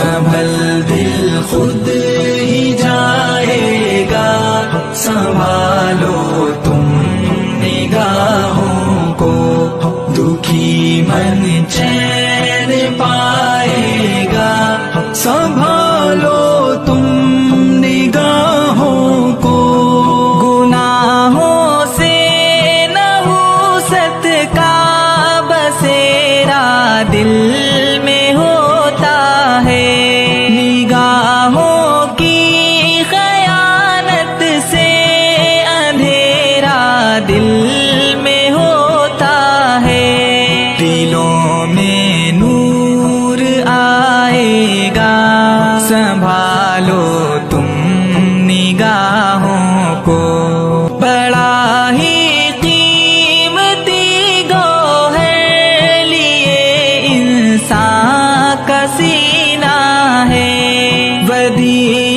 سنبھل دل خود ہی جائے گا، سنبھالو تم نگاہوں کو، دکھی من چین پائے گا، سنبھالو تم نگاہوں کو۔ گناہوں سے نحوست کا بسیرا دل میں ہوتا ہے، نگاہوں کی خیانت سے اندھیرا دل میں ہوتا ہے، دلوں میں نور آئے گا، سنبھالو تم نگاہوں کو۔ بڑا ہی قیمتی گوہر لیے انسان کا سینہ ہے، ودیع